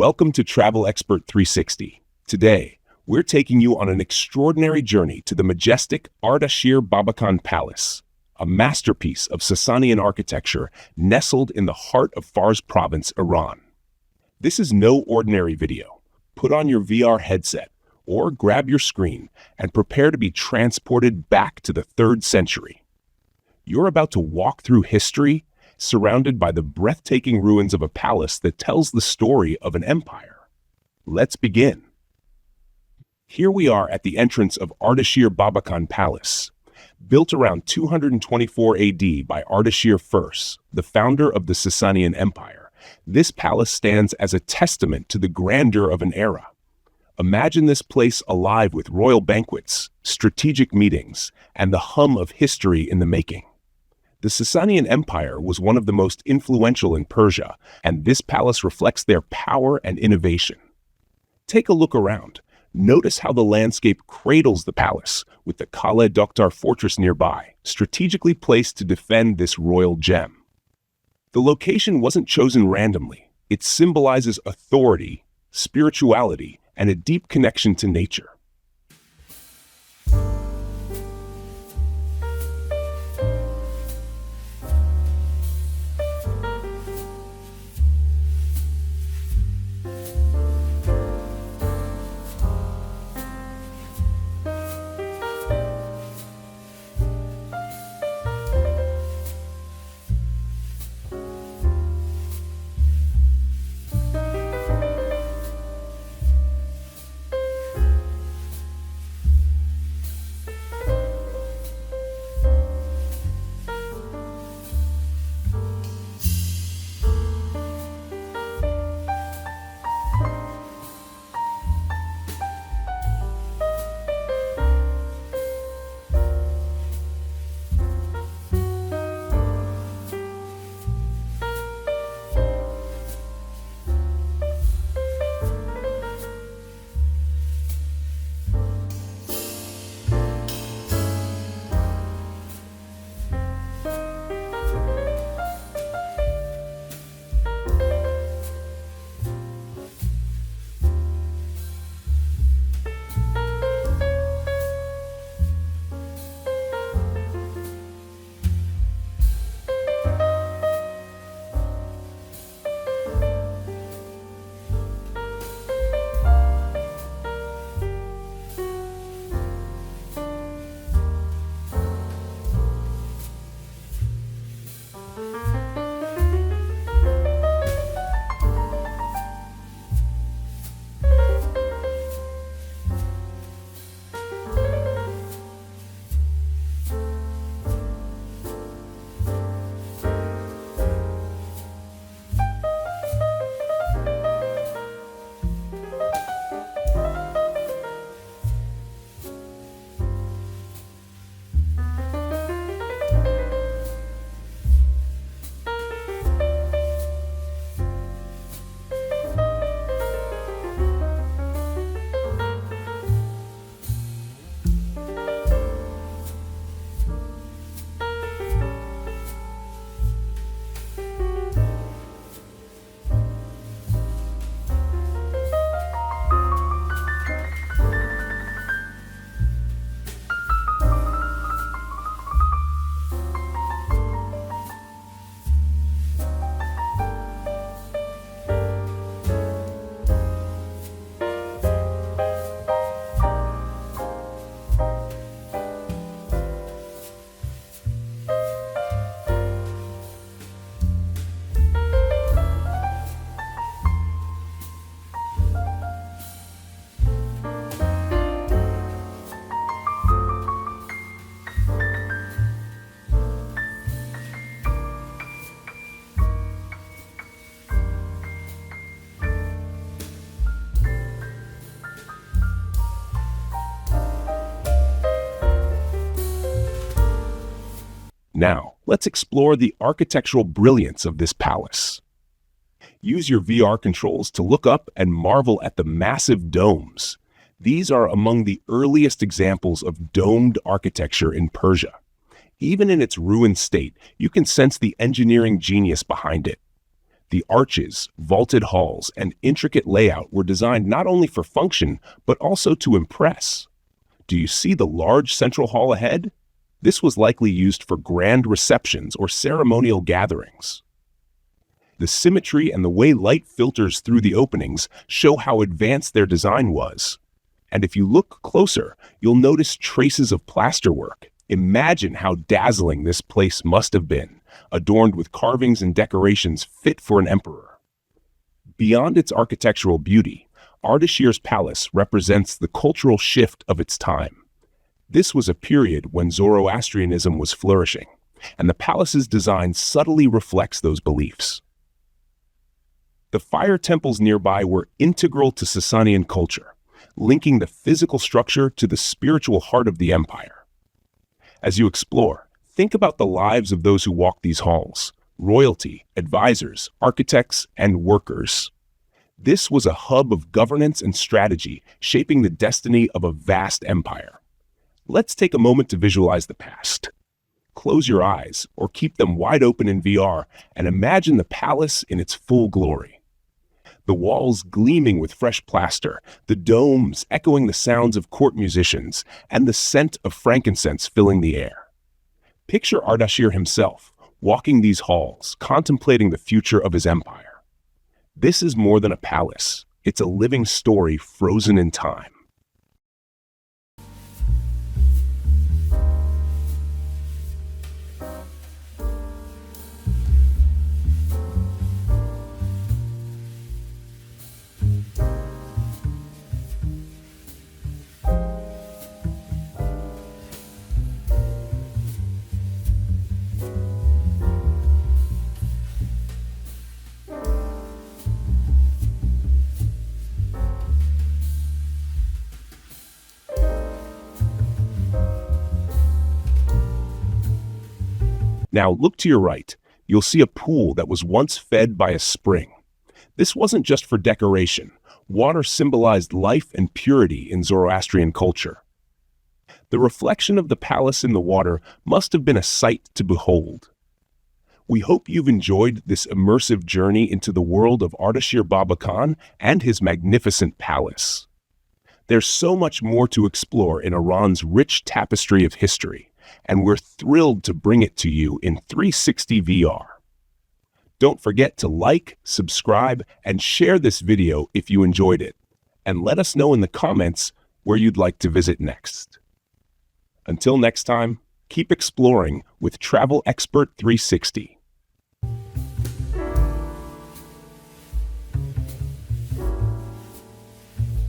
Welcome to Travel Expert 360. Today, we're taking you on an extraordinary journey to the majestic Ardashir Babakan Palace, a masterpiece of Sasanian architecture nestled in the heart of Fars province, Iran. This is no ordinary video. Put on your VR headset or grab your screen and prepare to be transported back to the 3rd century. You're about to walk through history, surrounded by the breathtaking ruins of a palace that tells the story of an empire. Let's begin. Here we are at the entrance of Ardashir Babakan Palace. Built around 224 AD by Ardashir I, the founder of the Sasanian Empire, this palace stands as a testament to the grandeur of an era. Imagine this place alive with royal banquets, strategic meetings, and the hum of history in the making. The Sasanian Empire was one of the most influential in Persia, and this palace reflects their power and innovation. Take a look around. Notice how the landscape cradles the palace, with the Kale Doktar fortress nearby, strategically placed to defend this royal gem. The location wasn't chosen randomly. It symbolizes authority, spirituality, and a deep connection to nature. Now, let's explore the architectural brilliance of this palace. Use your VR controls to look up and marvel at the massive domes. These are among the earliest examples of domed architecture in Persia. Even in its ruined state, you can sense the engineering genius behind it. The arches, vaulted halls, and intricate layout were designed not only for function, but also to impress. Do you see the large central hall ahead? This was likely used for grand receptions or ceremonial gatherings. The symmetry and the way light filters through the openings show how advanced their design was. And if you look closer, you'll notice traces of plasterwork. Imagine how dazzling this place must have been, adorned with carvings and decorations fit for an emperor. Beyond its architectural beauty, Ardashir's palace represents the cultural shift of its time. This was a period when Zoroastrianism was flourishing, and the palace's design subtly reflects those beliefs. The fire temples nearby were integral to Sasanian culture, linking the physical structure to the spiritual heart of the empire. As you explore, think about the lives of those who walk these halls: royalty, advisors, architects, and workers. This was a hub of governance and strategy, shaping the destiny of a vast empire. Let's take a moment to visualize the past. Close your eyes, or keep them wide open in VR, and imagine the palace in its full glory. The walls gleaming with fresh plaster, the domes echoing the sounds of court musicians, and the scent of frankincense filling the air. Picture Ardashir himself, walking these halls, contemplating the future of his empire. This is more than a palace. It's a living story frozen in time. Now look to your right. You'll see a pool that was once fed by a spring. This wasn't just for decoration. Water symbolized life and purity in Zoroastrian culture. The reflection of the palace in the water must have been a sight to behold. We hope you've enjoyed this immersive journey into the world of Ardashir Babakan and his magnificent palace. There's so much more to explore in Iran's rich tapestry of history, and we're thrilled to bring it to you in 360 VR. Don't forget to like, subscribe, and share this video if you enjoyed it, and let us know in the comments where you'd like to visit next. Until next time, keep exploring with Travel Expert 360.